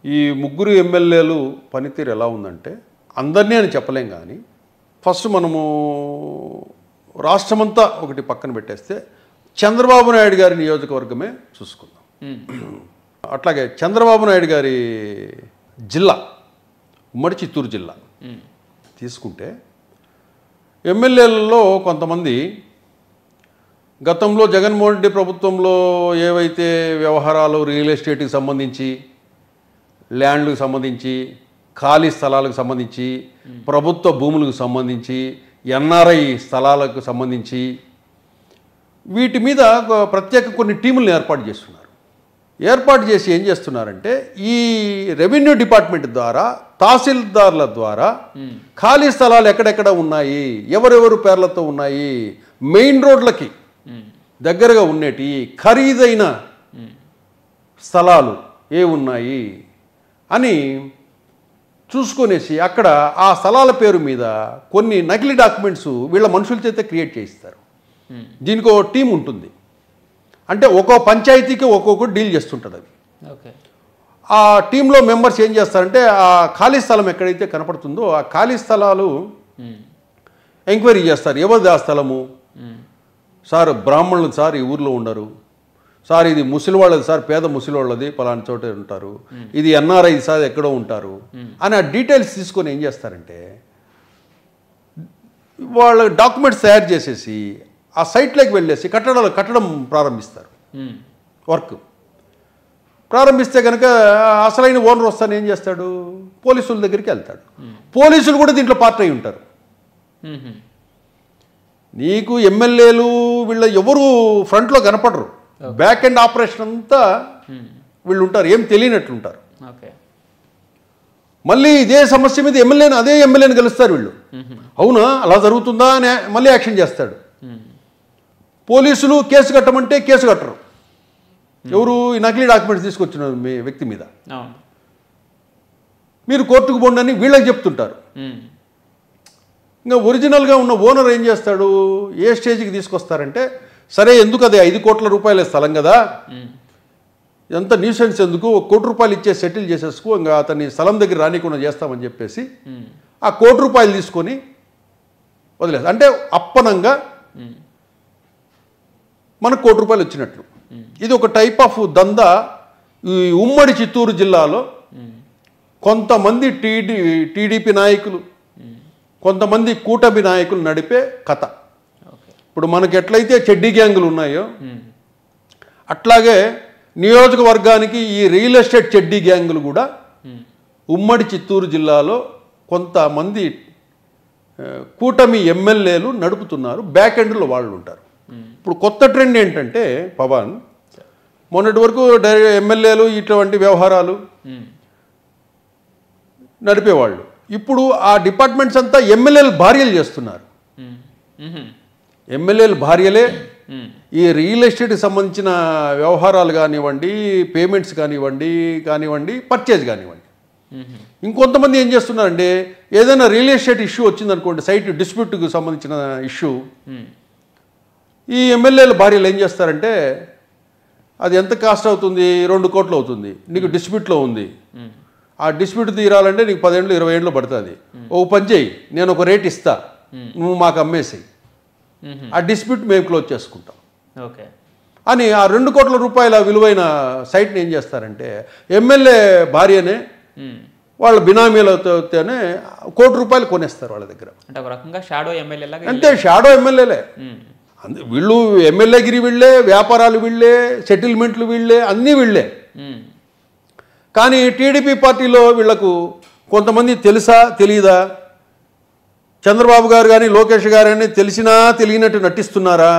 ఈ ముగ్గురు ఎమ్మెల్యేలు పనితీరు ఎలా ఉందంటే అందరినీ అని చెప్పలేం కానీ ఫస్ట్ మనము రాష్ట్రమంతా ఒకటి పక్కన పెట్టేస్తే చంద్రబాబు నాయుడు గారి నియోజకవర్గమే చూసుకుందాం. అట్లాగే చంద్రబాబు నాయుడు గారి జిల్లా ఉమ్మడి చిత్తూరు జిల్లా తీసుకుంటే ఎమ్మెల్యేలలో కొంతమంది గతంలో జగన్మోహన్ రెడ్డి ప్రభుత్వంలో ఏవైతే వ్యవహారాలు రియల్ ఎస్టేట్కి సంబంధించి ల్యాండ్లకు సంబంధించి ఖాళీ స్థలాలకు సంబంధించి ప్రభుత్వ భూములకు సంబంధించి ఎన్ఆర్ఐ స్థలాలకు సంబంధించి వీటి మీద ప్రత్యేక కొన్ని టీములను ఏర్పాటు చేస్తున్నారు. ఏర్పాటు చేసి ఏం చేస్తున్నారంటే ఈ రెవెన్యూ డిపార్ట్మెంట్ ద్వారా తహసీల్దార్ల ద్వారా ఖాళీ స్థలాలు ఎక్కడెక్కడ ఉన్నాయి, ఎవరెవరు పేర్లతో ఉన్నాయి, మెయిన్ రోడ్లకి దగ్గరగా ఉండేటి ఖరీదైన స్థలాలు ఏ ఉన్నాయి అని చూసుకొనేసి అక్కడ ఆ స్థలాల పేరు మీద కొన్ని నకిలీ డాక్యుమెంట్స్ వీళ్ళ మనుషుల చేత క్రియేట్ చేయిస్తారు. దీనికి ఒక టీం ఉంటుంది. అంటే ఒక్కో పంచాయతీకి ఒక్కొక్కటి డీల్ చేస్తుంటుంది. అది ఆ టీంలో మెంబర్స్ ఏం చేస్తారంటే ఆ ఖాళీ స్థలం ఎక్కడైతే కనపడుతుందో ఆ ఖాళీ స్థలాలు ఎంక్వైరీ చేస్తారు. ఎవరిది ఆ స్థలము? సార్ బ్రాహ్మణులు సార్ ఈ ఊర్లో ఉండరు, సార్ ఇది ముసలివాళ్ళది సార్, పేద ముసలివాళ్ళది పలానా చోట ఉంటారు, ఇది ఎన్ఆర్ఐ సార్ ఎక్కడో ఉంటారు అని ఆ డీటెయిల్స్ తీసుకొని ఏం చేస్తారంటే వాళ్ళ డాక్యుమెంట్స్ తయారు చేసేసి ఆ సైట్లోకి వెళ్ళేసి కట్టడం ప్రారంభిస్తారు. వర్క్ ప్రారంభిస్తే కనుక అసలైన ఓనర్ వస్తాను ఏం చేస్తాడు? పోలీసుల దగ్గరికి వెళ్తాడు. పోలీసులు కూడా దీంట్లో పార్ట్ అయి ఉంటారు. నీకు ఎమ్మెల్యేలు వీళ్ళ ఎవరు ఫ్రంట్లో కనపడరు, బ్యాక్ ఎండ్ ఆపరేషన్ అంతా వీళ్ళు ఉంటారు, ఏం తెలియనట్లుంటారు. మళ్ళీ ఇదే సమస్య మీద అదే ఎమ్మెల్యేని కలుస్తారు వీళ్ళు. అవునా అలా జరుగుతుందా అని మళ్ళీ యాక్షన్ చేస్తాడు. పోలీసులు కేసు కట్టమంటే కేసు కట్టరు. ఎవరు? ఈ నకిలీ డాక్యుమెంట్స్ తీసుకొచ్చిన మీ వ్యక్తి మీద మీరు కోర్టుకు పోండి అని వీళ్ళకి చెప్తుంటారు. ఇంకా ఒరిజినల్గా ఉన్న ఓనర్ ఏం చేస్తాడు? ఏ స్టేజ్కి తీసుకొస్తారంటే సరే ఎందుకు అది 5 కోట్ల రూపాయల స్థలం కదా, ఎంత న్యూసెన్స్ ఎందుకు, 1 కోటి రూపాయలు ఇచ్చే సెటిల్ చేసేసుకో, ఇంకా అతన్ని స్థలం దగ్గర రానికుండా చేస్తామని చెప్పేసి ఆ 1 కోటి రూపాయలు తీసుకొని వదిలేస్తారు. అంటే అప్పనంగా మనకు 1 కోటి రూపాయలు వచ్చినట్లు. ఇది ఒక టైప్ ఆఫ్ దందా ఈ ఉమ్మడి చిత్తూరు జిల్లాలో కొంతమంది టీడీపీ నాయకులు, కొంతమంది కూటమి నాయకులు నడిపే కథ. ఇప్పుడు మనకి ఎట్లయితే చెడ్డీ గ్యాంగులు ఉన్నాయో అట్లాగే నియోజకవర్గానికి ఈ రియల్ ఎస్టేట్ చెడ్డీ గ్యాంగులు కూడా ఉమ్మడి చిత్తూరు జిల్లాలో కొంతమంది కూటమి ఎమ్మెల్యేలు నడుపుతున్నారు. బ్యాక్ ఎండ్లో వాళ్ళు ఉంటారు. ఇప్పుడు కొత్త ట్రెండ్ ఏంటంటే పవన్, మొన్నటి వరకు ఎమ్మెల్యేలు ఇటువంటి వ్యవహారాలు నడిపేవాళ్ళు, ఇప్పుడు ఆ డిపార్ట్మెంట్స్ అంతా ఎమ్మెల్యేలు భార్యలు చేస్తున్నారు. ఎమ్మెల్యేలు భార్యలే ఈ రియల్ ఎస్టేట్కి సంబంధించిన వ్యవహారాలు కానివ్వండి, పేమెంట్స్ కానివ్వండి, పర్చేజ్ కానివ్వండి. ఇంకొంతమంది ఏం చేస్తున్నారంటే ఏదైనా రియల్ ఎస్టేట్ ఇష్యూ వచ్చిందనుకోండి, సైట్ డిస్ప్యూట్కి సంబంధించిన ఇష్యూ, ఈ ఎమ్మెల్యేల భార్యలు ఏం చేస్తారంటే అది ఎంత కాస్ట్ అవుతుంది? 2 కోట్లు అవుతుంది, నీకు డిస్ప్యూట్లో ఉంది, ఆ డిస్ప్యూట్ తీరాలంటే నీకు 10 ఏళ్ళు 20 ఏళ్ళు పడుతుంది, ఓ పని చేయి, నేను ఒక రేట్ ఇస్తా, నువ్వు మాకు అమ్మేసేయి, ఆ డిస్ప్యూట్ మేము క్లోజ్ చేసుకుంటాం అని ఆ 2 కోట్ల రూపాయల విలువైన సైట్ని ఏం చేస్తారంటే ఎమ్మెల్యే భార్యనే వాళ్ళ బినామీలతోనే 1 కోటి రూపాయలు కొనేస్తారు వాళ్ళ దగ్గర. అంతే, షాడో ఎమ్మెల్యేలే. వీళ్ళు ఎమ్మెల్యేగిరి వీళ్ళే, వ్యాపారాలు వీళ్ళే, సెటిల్మెంట్లు వీళ్ళే, అన్నీ వీళ్ళే. కానీ టీడీపీ పార్టీలో వీళ్లకు కొంతమంది తెలుసా తెలియదా? చంద్రబాబు గారు కానీ లోకేష్ గారు కానీ తెలిసినా తెలియనట్టు నటిస్తున్నారా?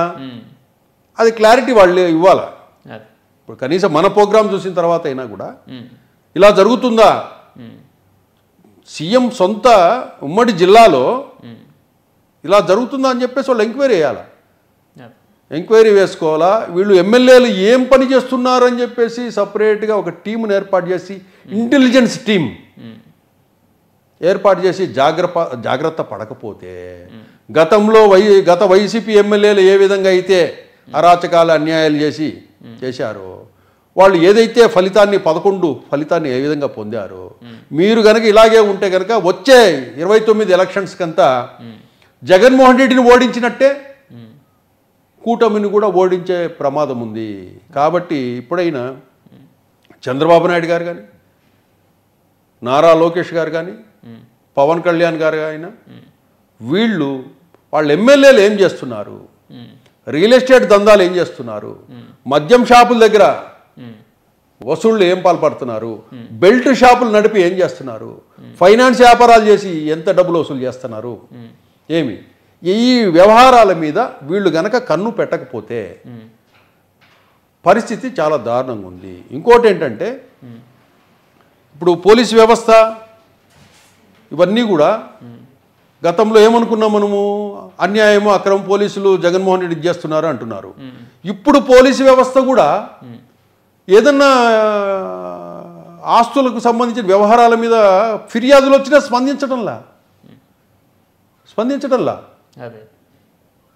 అది క్లారిటీ వాళ్ళు ఇవ్వాలా. ఇప్పుడు కనీసం మన ప్రోగ్రాం చూసిన తర్వాత అయినా కూడా ఇలా జరుగుతుందా? సీఎం సొంత ఉమ్మడి జిల్లాలో ఇలా జరుగుతుందా అని చెప్పేసి వాళ్ళు ఎంక్వైరీ చేయాలా, ఎంక్వైరీ వేసుకోవాలా. వీళ్ళు ఎమ్మెల్యేలు ఏం పని చేస్తున్నారని చెప్పేసి సపరేట్గా ఒక టీంను ఏర్పాటు చేసి, ఇంటెలిజెన్స్ టీం ఏర్పాటు చేసి జాగ్రత్త పడకపోతే గత వైసీపీ ఎమ్మెల్యేలు ఏ విధంగా అయితే అరాచకాలు అన్యాయాలు చేశారో వాళ్ళు ఏదైతే ఫలితాన్ని ఏ విధంగా పొందారో మీరు కనుక ఇలాగే ఉంటే కనుక వచ్చే 29 ఎలక్షన్స్ కంతా జగన్మోహన్ రెడ్డిని ఓడించినట్టే కూటమిని కూడా ఓడించే ప్రమాదం ఉంది. కాబట్టి ఇప్పుడైనా చంద్రబాబు నాయుడు గారు కానీ, నారా లోకేష్ గారు కానీ, పవన్ కళ్యాణ్ గారు అయినా వాళ్ళ ఎమ్మెల్యేలు ఏం చేస్తున్నారు, రియల్ ఎస్టేట్ దందాలు ఏం చేస్తున్నారు, మద్యం షాపుల దగ్గర వసూళ్ళు ఏం పాల్పడుతున్నారు, బెల్ట్ షాపులు నడిపి ఏం చేస్తున్నారు, ఫైనాన్స్ వ్యాపారాలు చేసి ఎంత డబ్బులు వసూలు చేస్తున్నారు, ఈ వ్యవహారాల మీద వీళ్ళు గనక కన్ను పెట్టకపోతే పరిస్థితి చాలా దారుణంగా ఉంది. ఇంకోటి ఏంటంటే ఇప్పుడు పోలీస్ వ్యవస్థ ఇవన్నీ కూడా గతంలో ఏమనుకున్నాం మనము, అన్యాయము అక్రమ పోలీసులు జగన్మోహన్ రెడ్డి చేస్తున్నారు అంటున్నారు. ఇప్పుడు పోలీసు వ్యవస్థ కూడా ఏదన్నా ఆస్తులకు సంబంధించిన వ్యవహారాల మీద ఫిర్యాదులు వచ్చినా స్పందించడంలా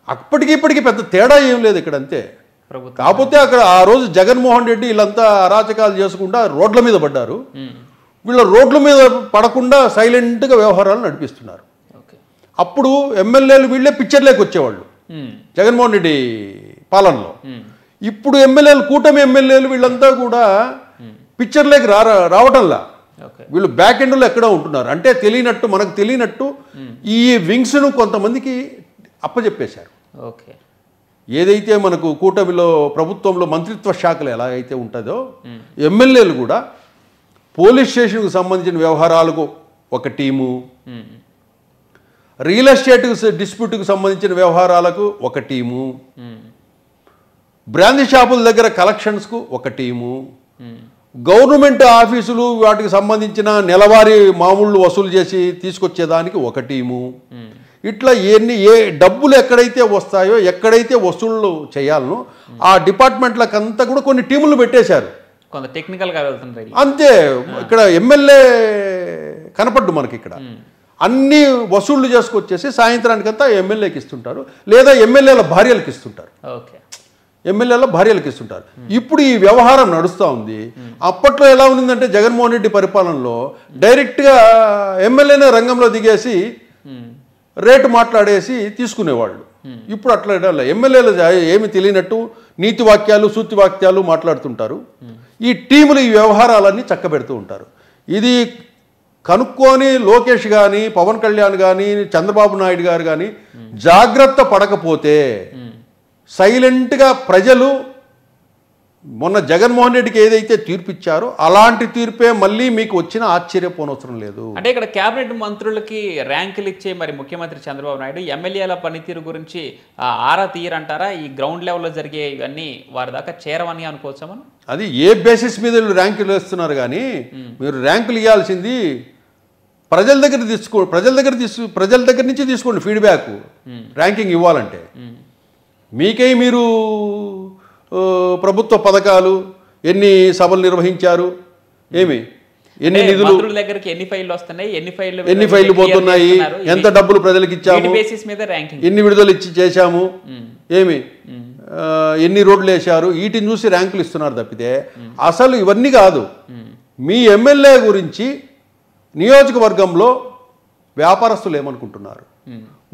అప్పటికి ఇప్పటికి పెద్ద తేడా ఏం లేదు ఇక్కడ, అంతే. కాకపోతే అక్కడ ఆ రోజు జగన్మోహన్ రెడ్డి వీళ్ళంతా అరాచకాలు చేసుకుంటా రోడ్ల మీద పడ్డారు. వీళ్ళ రోడ్ల మీద పడకుండా సైలెంట్గా వ్యవహారాలు నడిపిస్తున్నారు. అప్పుడు ఎమ్మెల్యేలు వీళ్ళే పిక్చర్లోకి వచ్చేవాళ్ళు జగన్మోహన్ రెడ్డి పాలనలో. ఇప్పుడు కూటమి ఎమ్మెల్యేలు వీళ్ళంతా కూడా పిక్చర్లోకి రావటంలా, వీళ్ళు బ్యాక్ ఎండ్లో ఎక్కడో ఉంటున్నారు. అంటే మనకు తెలియనట్టు ఈ వింగ్స్ను కొంతమందికి అప్పచెప్పేశారు. ఏదైతే మనకు కూటమిలో ప్రభుత్వంలో మంత్రిత్వ శాఖలు ఎలాగైతే ఉంటుందో ఎమ్మెల్యేలు కూడా పోలీస్ స్టేషన్కు సంబంధించిన వ్యవహారాలకు ఒక టీము, రియల్ ఎస్టేట్ డిస్ప్యూట్కు సంబంధించిన వ్యవహారాలకు ఒక టీము, బ్రాందీ షాపుల దగ్గర కలెక్షన్స్కు ఒక టీము, గవర్నమెంట్ ఆఫీసులు వాటికి సంబంధించిన నెలవారీ మామూళ్ళు వసూలు చేసి తీసుకొచ్చేదానికి ఒక టీము, ఇట్లా ఏ డబ్బులు ఎక్కడైతే వస్తాయో ఎక్కడైతే వసూళ్ళు చేయాలనో ఆ డిపార్ట్మెంట్లకంతా కూడా కొన్ని టీములు పెట్టేశారు. కొంత టెక్నికల్గా వెళ్తుంటాయి అంతే. ఇక్కడ ఎమ్మెల్యే కనపడ్డు మనకి, ఇక్కడ అన్ని వసూళ్లు చేసుకొచ్చేసి సాయంత్రానికంతా ఎమ్మెల్యేకి ఇస్తుంటారు, లేదా ఎమ్మెల్యేల భార్యలకు ఇస్తుంటారు. ఇప్పుడు ఈ వ్యవహారం నడుస్తూ ఉంది. అప్పట్లో ఎలా ఉండిందంటే జగన్మోహన్ రెడ్డి పరిపాలనలో డైరెక్ట్గా ఎమ్మెల్యేనే రంగంలో దిగేసి రేటు మాట్లాడేసి తీసుకునేవాళ్ళు. ఇప్పుడు అట్లా ఎమ్మెల్యేలు ఏమి తెలియనట్టు నీతి వాక్యాలు సూతి వాక్యాలు మాట్లాడుతుంటారు. ఈ టీములు ఈ వ్యవహారాలన్నీ చక్కబెడుతూ ఉంటారు. ఇది కనుక్కొని లోకేష్ కానీ, పవన్ కళ్యాణ్ కానీ, చంద్రబాబు నాయుడు గారు కానీ జాగ్రత్త పడకపోతే సైలెంట్గా ప్రజలు మొన్న జగన్మోహన్ రెడ్డికి ఏదైతే తీర్పు ఇచ్చారో అలాంటి తీర్పే మళ్ళీ మీకు వచ్చిన ఆశ్చర్యపోనవసరం లేదు. అంటే ఇక్కడ కేబినెట్ మంత్రులకి ర్యాంకులు ఇచ్చే మరి ముఖ్యమంత్రి చంద్రబాబు నాయుడు ఎమ్మెల్యేల పనితీరు గురించి ఆరా తీయరంటారా? ఈ గ్రౌండ్ లెవెల్లో జరిగే ఇవన్నీ వారి దాకా చేరవని అనుకోవచ్చా మనం? అది ఏ బేసిస్ మీద వీళ్ళు ర్యాంకులు వేస్తున్నారు కానీ మీరు ర్యాంకులు ఇవ్వాల్సింది ప్రజల దగ్గర నుంచి తీసుకోండి ఫీడ్బ్యాక్. ర్యాంకింగ్ ఇవ్వాలంటే మీరు ప్రభుత్వ పథకాలు ఎన్ని సభలు నిర్వహించారు, ఎన్ని నిధులు దగ్గరికి ఎన్ని ఫైళ్లు పోతున్నాయి, ఎంత డబ్బులు ప్రజలకు ఇచ్చాము, ఎన్ని విడుదల చేశాము, ఎన్ని రోడ్లు వేశారు, వీటిని చూసి ర్యాంకులు ఇస్తున్నారు తప్పితే అసలు ఇవన్నీ కాదు. మీ ఎమ్మెల్యే గురించి నియోజకవర్గంలో వ్యాపారస్తులు ఏమనుకుంటున్నారు,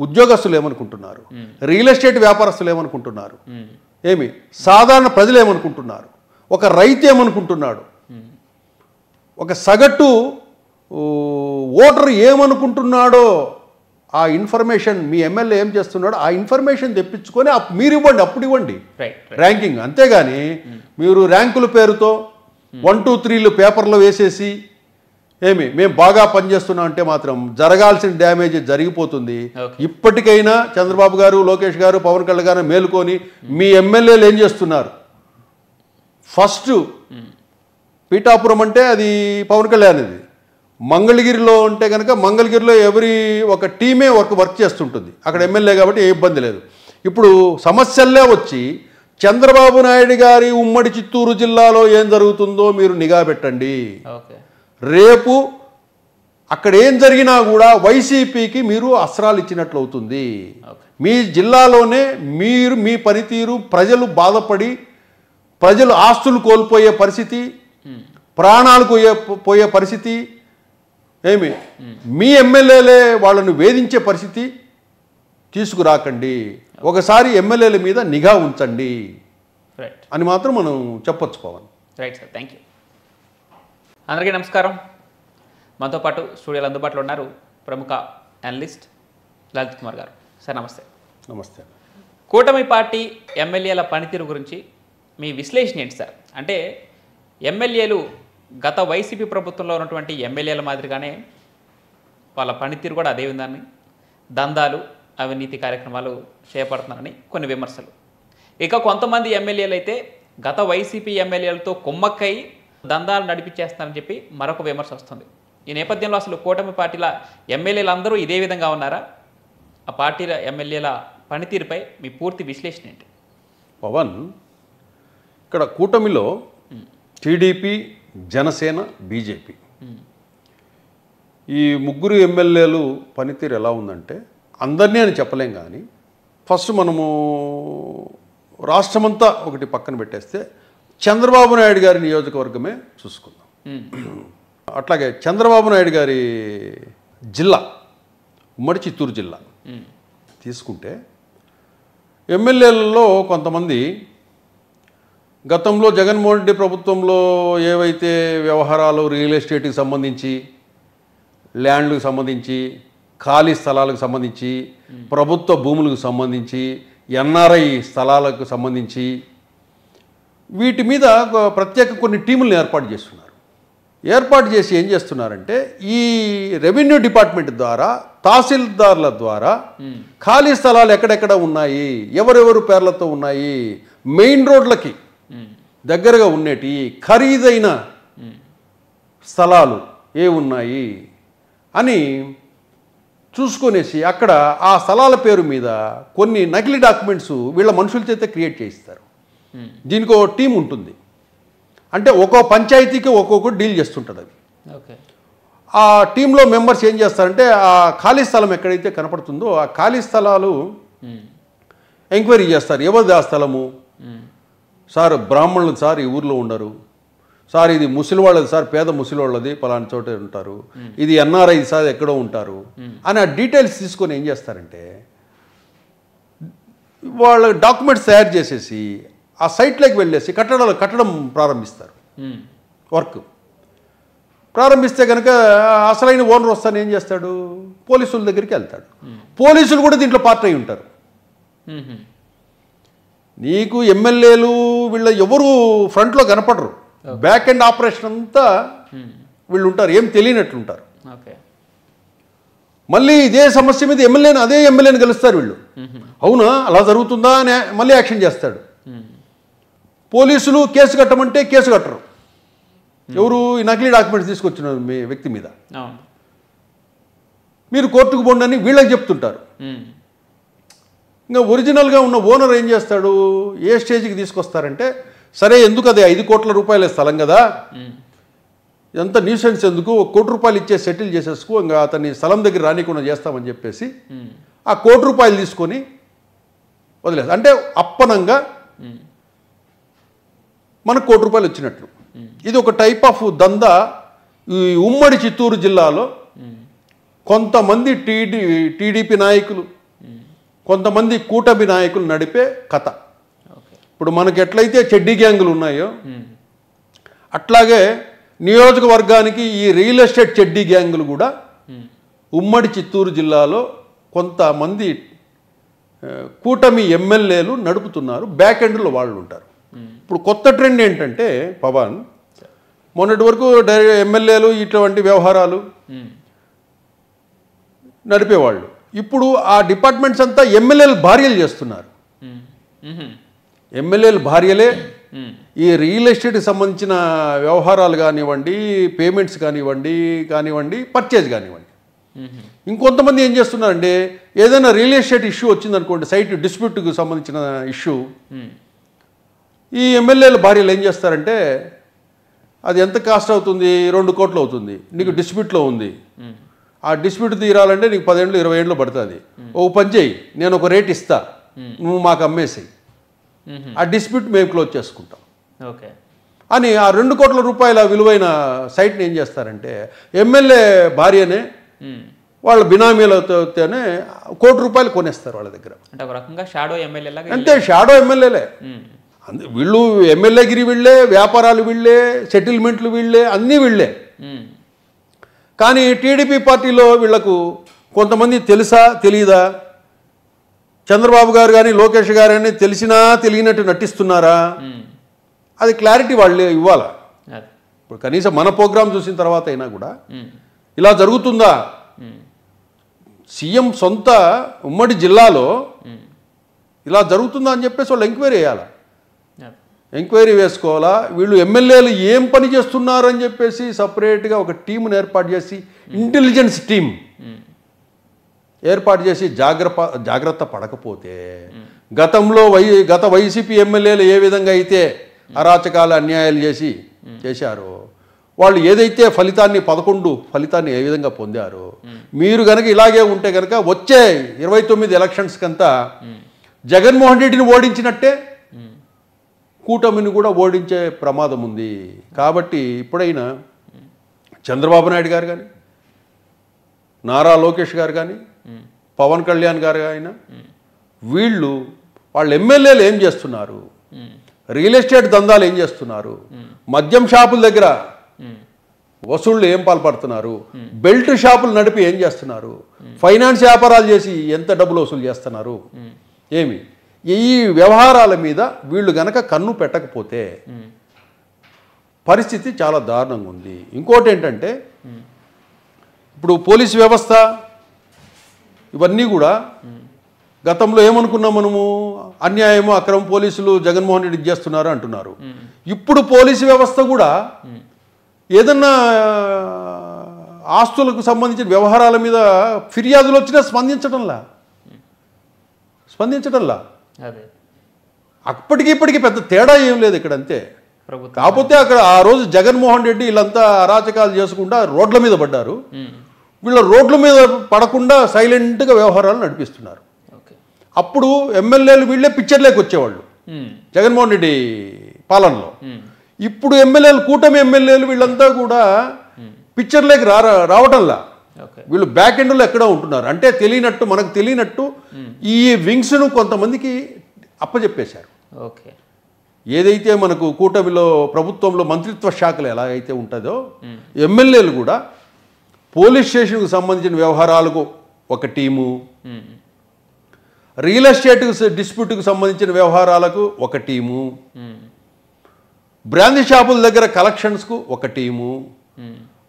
ఉద్యోగస్తులు ఏమనుకుంటున్నారు, రియల్ ఎస్టేట్ వ్యాపారస్తులు ఏమనుకుంటున్నారు, సాధారణ ప్రజలు ఏమనుకుంటున్నారు, ఒక రైతు ఏమనుకుంటున్నాడు, ఒక సగటు ఓటర్ ఏమనుకుంటున్నాడో ఆ ఇన్ఫర్మేషన్ మీ ఎమ్మెల్యే ఏం చేస్తున్నాడో ఆ ఇన్ఫర్మేషన్ తెప్పించుకొని మీరు ఇవ్వండి, అప్పుడు ఇవ్వండి ర్యాంకింగ్. అంతేగాని మీరు ర్యాంకుల పేరుతో 1, 2, 3 పేపర్లో వేసేసి మేము బాగా పనిచేస్తున్నాం అంటే మాత్రం జరగాల్సిన డ్యామేజ్ జరిగిపోతుంది. ఇప్పటికైనా చంద్రబాబు గారు, లోకేష్ గారు, పవన్ కళ్యాణ్ గారు మేలుకొని మీ ఎమ్మెల్యేలు ఏం చేస్తున్నారు. ఫస్ట్ పీఠాపురం అంటే అది పవన్ కళ్యాణ్, అది మంగళగిరిలో ఉంటే కనుక మంగళగిరిలో ఒక టీమే వర్క్ చేస్తుంటుంది. అక్కడ ఎమ్మెల్యే కాబట్టి ఏ ఇబ్బంది లేదు. ఇప్పుడు సమస్యల్లే వచ్చి చంద్రబాబు నాయుడు గారి ఉమ్మడి చిత్తూరు జిల్లాలో ఏం జరుగుతుందో మీరు నిఘా పెట్టండి. రేపు అక్కడ ఏం జరిగినా కూడా వైసీపీకి మీరు అస్త్రాలు ఇచ్చినట్లు అవుతుంది. మీ జిల్లాలోనే మీ పనితీరు ప్రజలు బాధపడి ప్రజలు ఆస్తులు కోల్పోయే పరిస్థితి, ప్రాణాలు పోయే పరిస్థితి, ఏమి మీ ఎమ్మెల్యేలే వాళ్ళను వేధించే పరిస్థితి తీసుకురాకండి. ఒకసారి ఎమ్మెల్యేల మీద నిఘా ఉంచండి అని మాత్రం మనం చెప్పొచ్చు Pawan. Right sir, thank you. అందరికీ నమస్కారం. మనతో పాటు స్టూడియోలో అందుబాటులో ఉన్నారు ప్రముఖ అనలిస్ట్ లలిత్ కుమార్ గారు. సార్ నమస్తే. నమస్తే. కూటమి పార్టీ ఎమ్మెల్యేల పనితీరు గురించి మీ విశ్లేషణ ఏంటి సార్? అంటే ఎమ్మెల్యేలు గత వైసీపీ ప్రభుత్వంలో ఉన్నటువంటి ఎమ్మెల్యేల మాదిరిగానే వాళ్ళ పనితీరు కూడా అదే ఉందని, దందాలు అవినీతి కార్యక్రమాలు చేపడుతున్నారని కొన్ని విమర్శలు. ఇక కొంతమంది ఎమ్మెల్యేలు అయితే గత వైసీపీ ఎమ్మెల్యేలతో కుమ్మక్కై దందాలు నడిపించేస్తున్నారని చెప్పి మరొక విమర్శ వస్తుంది. ఈ నేపథ్యంలో అసలు కూటమి పార్టీల ఎమ్మెల్యేలు అందరూ ఇదే విధంగా ఉన్నారా? ఆ పార్టీల ఎమ్మెల్యేల పనితీరుపై మీ పూర్తి విశ్లేషణ ఏంటి? పవన్, ఇక్కడ కూటమిలో టీడీపీ, జనసేన, బీజేపీ ఈ ముగ్గురు ఎమ్మెల్యేలు పనితీరు ఎలా ఉందంటే, అందరినీ అని చెప్పలేం కానీ ఫస్ట్ మనము రాష్ట్రమంతా ఒకటి పక్కన పెట్టేస్తే చంద్రబాబు నాయుడు గారి నియోజకవర్గమే చూసుకుందాం. అట్లాగే చంద్రబాబు నాయుడు గారి జిల్లా ఉమ్మడి చిత్తూరు జిల్లా తీసుకుంటే ఎమ్మెల్యేలలో కొంతమంది గతంలో జగన్మోహన్ రెడ్డి ప్రభుత్వంలో ఏవైతే వ్యవహారాలు రియల్ ఎస్టేట్కి సంబంధించి, ల్యాండ్లకు సంబంధించి, ఖాళీ స్థలాలకు సంబంధించి, ప్రభుత్వ భూములకు సంబంధించి, ఎన్ఆర్ఐ స్థలాలకు సంబంధించి వీటి మీద ప్రత్యేక కొన్ని టీములను ఏర్పాటు చేస్తున్నారు. ఏర్పాటు చేసి ఏం చేస్తున్నారంటే, ఈ రెవెన్యూ డిపార్ట్మెంట్ ద్వారా, తహసీల్దార్ల ద్వారా ఖాళీ స్థలాలు ఎక్కడెక్కడ ఉన్నాయి, ఎవరెవరు పేర్లతో ఉన్నాయి, మెయిన్ రోడ్లకి దగ్గరగా ఉండేటి ఖరీదైన స్థలాలు ఏ ఉన్నాయి అని చూసుకొనేసి అక్కడ ఆ స్థలాల పేరు మీద కొన్ని నకిలీ డాక్యుమెంట్స్ వీళ్ళ మనుషుల చేత క్రియేట్ చేయిస్తారు. దీనికి ఒక టీం ఉంటుంది. అంటే ఒక్కో పంచాయతీకి ఒక్కొక్కటి డీల్ చేస్తుంటుంది. అది ఆ టీంలో మెంబర్స్ ఏం చేస్తారంటే, ఆ ఖాళీ స్థలం ఎక్కడైతే కనపడుతుందో ఆ ఖాళీ స్థలాలు ఎంక్వైరీ చేస్తారు. ఎవరిది ఆ స్థలము? సార్ బ్రాహ్మణులు సార్ ఈ ఊర్లో ఉండరు, సార్ ఇది ముసలివాళ్ళది సార్, పేద ముసలివాళ్ళది పలానా చోట ఉంటారు, ఇది ఎన్ఆర్ఐ సార్ ఎక్కడో ఉంటారు అని ఆ డీటెయిల్స్ తీసుకొని ఏం చేస్తారంటే, వాళ్ళ డాక్యుమెంట్స్ తయారు చేసేసి ఆ సైట్లోకి వెళ్ళేసి కట్టడం ప్రారంభిస్తారు. వర్క్ ప్రారంభిస్తే కనుక అసలైన ఓనర్ వస్తాను ఏం చేస్తాడు, పోలీసుల దగ్గరికి వెళ్తాడు. పోలీసులు కూడా దీంట్లో పార్ట్ అయి ఉంటారు. నీకు ఎమ్మెల్యేలు వీళ్ళ ఎవరు ఫ్రంట్లో కనపడరు, బ్యాక్ ఎండ్ ఆపరేషన్ అంతా వీళ్ళు ఉంటారు, ఏం తెలియనట్లుంటారు. మళ్ళీ ఇదే సమస్య మీద అదే ఎమ్మెల్యేని కలుస్తారు వీళ్ళు. అవునా అలా జరుగుతుందా అని మళ్ళీ యాక్షన్ చేస్తాడు. పోలీసులు కేసు కట్టమంటే కేసు కట్టరు. ఎవరు? ఈ నకిలీ డాక్యుమెంట్స్ తీసుకొచ్చిన మీ వ్యక్తి మీద మీరు కోర్టుకు పోండి అని వీళ్ళకి చెప్తుంటారు. ఇంకా ఒరిజినల్గా ఉన్న ఓనర్ ఏం చేస్తాడు, ఏ స్టేజ్కి తీసుకొస్తారంటే, సరే ఎందుకు అది 5 కోట్ల రూపాయల స్థలం కదా, ఎంత న్యూసెన్స్ ఎందుకు, 1 కోటి రూపాయలు ఇచ్చే సెటిల్ చేసేసుకో, ఇంకా అతన్ని స్థలం దగ్గర రానికుండా చేస్తామని చెప్పేసి ఆ 1 కోటి రూపాయలు తీసుకొని వదిలేదు. అంటే అప్పనంగా మనకు 1 కోటి రూపాయలు వచ్చినట్లు. ఇది ఒక టైప్ ఆఫ్ దందా ఈ ఉమ్మడి చిత్తూరు జిల్లాలో కొంతమంది టీడీపీ నాయకులు, కొంతమంది కూటమి నాయకులు నడిపే కథ. ఇప్పుడు మనకి ఎట్లయితే చెడ్డీ గ్యాంగులు ఉన్నాయో అట్లాగే నియోజకవర్గానికి ఈ రియల్ ఎస్టేట్ చెడ్డీ గ్యాంగులు కూడా ఉమ్మడి చిత్తూరు జిల్లాలో కొంతమంది కూటమి ఎమ్మెల్యేలు నడుపుతున్నారు. బ్యాక్ ఎండ్లో వాళ్ళు ఉంటారు. ఇప్పుడు కొత్త ట్రెండ్ ఏంటంటే పవన్, మొన్నటి వరకు ఎమ్మెల్యేలు ఇటువంటి వ్యవహారాలు నడిపేవాళ్ళు, ఇప్పుడు ఆ డిపార్ట్మెంట్స్ అంతా ఎమ్మెల్యేలు భార్యలు చేస్తున్నారు. ఎమ్మెల్యేలు భార్యలే ఈ రియల్ ఎస్టేట్కి సంబంధించిన వ్యవహారాలు కానివ్వండి, పేమెంట్స్ కానివ్వండి, పర్చేజ్ కానివ్వండి. ఇంకొంతమంది ఏం చేస్తున్నారంటే, ఏదైనా రియల్ ఎస్టేట్ ఇష్యూ వచ్చిందనుకోండి, సైట్ డిస్ప్యూట్కి సంబంధించిన ఇష్యూ, ఈ ఎమ్మెల్యేల భార్యలు ఏం చేస్తారంటే, అది ఎంత కాస్ట్ అవుతుంది, 2 కోట్లు అవుతుంది, నీకు డిస్ప్యూట్లో ఉంది, ఆ డిస్ప్యూట్ తీరాలంటే నీకు 10 ఏళ్ళు 20 ఏళ్ళు పడుతుంది, ఓ పని చేయి, నేను ఒక రేట్ ఇస్తా, నువ్వు మాకు అమ్మేసేయి, ఆ డిస్ప్యూట్ మేము క్లోజ్ చేసుకుంటాం. ఓకే. అని ఆ 2 కోట్ల రూపాయల విలువైన సైట్ని ఏం చేస్తారంటే ఎమ్మెల్యే భార్యనే వాళ్ళ బినామీలతోనే ₹1 కోటి కొనేస్తారు వాళ్ళ దగ్గర. అంటే ఒక రకంగా షాడో ఎమ్మెల్యే లాగా. అంటే షాడో ఎమ్మెల్యేలే. వీళ్ళు ఎమ్మెల్యేగిరి వీళ్ళే, వ్యాపారాలు వీళ్ళే, సెటిల్మెంట్లు వీళ్ళే, అన్నీ వీళ్ళే. కానీ టీడీపీ పార్టీలో వీళ్లకు కొంతమంది తెలుసా తెలియదా, చంద్రబాబు గారు కానీ లోకేష్ గారు కానీ తెలిసినా తెలియనట్టు నటిస్తున్నారా, అది క్లారిటీ వాళ్ళు ఇవ్వాలా. ఇప్పుడు కనీసం మన ప్రోగ్రాం చూసిన తర్వాత అయినా కూడా ఇలా జరుగుతుందా, సీఎం సొంత ఉమ్మడి జిల్లాలో ఇలా జరుగుతుందా అని చెప్పేసి వాళ్ళు ఎంక్వైరీ వేయాలా. ఎంక్వైరీ వేసుకోవాలా. వీళ్ళు ఎమ్మెల్యేలు ఏం పని చేస్తున్నారు అని చెప్పేసి సపరేట్గా ఒక టీంను ఏర్పాటు చేసి, ఇంటెలిజెన్స్ టీం ఏర్పాటు చేసి జాగ్రత్త పడకపోతే గతంలో గత వైసీపీ ఎమ్మెల్యేలు ఏ విధంగా అయితే అరాచకాలు అన్యాయాలు చేశారో, వాళ్ళు ఏదైతే ఫలితాన్ని ఏ విధంగా పొందారో, మీరు కనుక ఇలాగే ఉంటే కనుక వచ్చే 29 ఎలక్షన్స్ కంతా జగన్మోహన్ రెడ్డిని ఓడించినట్టే కూటమిని కూడా ఓడించే ప్రమాదం ఉంది. కాబట్టి ఇప్పుడైనా చంద్రబాబు నాయుడు గారు కానీ, నారా లోకేష్ గారు కానీ, పవన్ కళ్యాణ్ గారు అయినా వాళ్ళ ఎమ్మెల్యేలు ఏం చేస్తున్నారు, రియల్ ఎస్టేట్ దందాలు ఏం చేస్తున్నారు, మద్యం షాపుల దగ్గర వసూళ్ళు ఏం పాల్పడుతున్నారు, బెల్ట్ షాపులు నడిపి ఏం చేస్తున్నారు, ఫైనాన్స్ వ్యాపారాలు చేసి ఎంత డబ్బులు వసూలు చేస్తున్నారు, ఈ వ్యవహారాల మీద వీళ్ళు గనక కన్ను పెట్టకపోతే పరిస్థితి చాలా దారుణంగా ఉంది. ఇంకోటి ఏంటంటే ఇప్పుడు పోలీస్ వ్యవస్థ ఇవన్నీ కూడా గతంలో ఏమనుకున్నాం మనము, అన్యాయము అక్రమ పోలీసులు జగన్మోహన్ రెడ్డి చేస్తున్నారు అంటున్నారు. ఇప్పుడు పోలీసు వ్యవస్థ కూడా ఏదన్నా ఆస్తులకు సంబంధించిన వ్యవహారాల మీద ఫిర్యాదులు వచ్చినా స్పందించడంలా అప్పటికి ఇప్పటికి పెద్ద తేడా ఏం లేదు ఇక్కడ, అంతే. కాకపోతే అక్కడ ఆ రోజు జగన్మోహన్ రెడ్డి వీళ్ళంతా అరాచకాలు చేసుకుంటా రోడ్ల మీద పడ్డారు. వీళ్ళ రోడ్ల మీద పడకుండా సైలెంట్గా వ్యవహారాలు నడిపిస్తున్నారు. అప్పుడు ఎమ్మెల్యేలు వీళ్ళే పిక్చర్లోకి వచ్చేవాళ్ళు జగన్మోహన్ రెడ్డి పాలనలో. ఇప్పుడు ఎమ్మెల్యేలు, కూటమి ఎమ్మెల్యేలు వీళ్ళంతా కూడా పిక్చర్లోకి రావటంలా. వీళ్ళు బ్యాక్ ఎండ్లో ఎక్కడో ఉంటున్నారు. అంటే మనకు తెలియనట్టు ఈ వింగ్స్ను కొంతమందికి అప్పచెప్పేశారు. ఏదైతే మనకు కూటమిలో ప్రభుత్వంలో మంత్రిత్వ శాఖలు ఎలాగైతే ఉంటుందో, ఎమ్మెల్యేలు కూడా పోలీస్ స్టేషన్కు సంబంధించిన వ్యవహారాలకు ఒక టీము, రియల్ ఎస్టేట్ డిస్ప్యూట్కు సంబంధించిన వ్యవహారాలకు ఒక టీము, బ్రాందీ షాపుల దగ్గర కలెక్షన్స్కు ఒక టీము,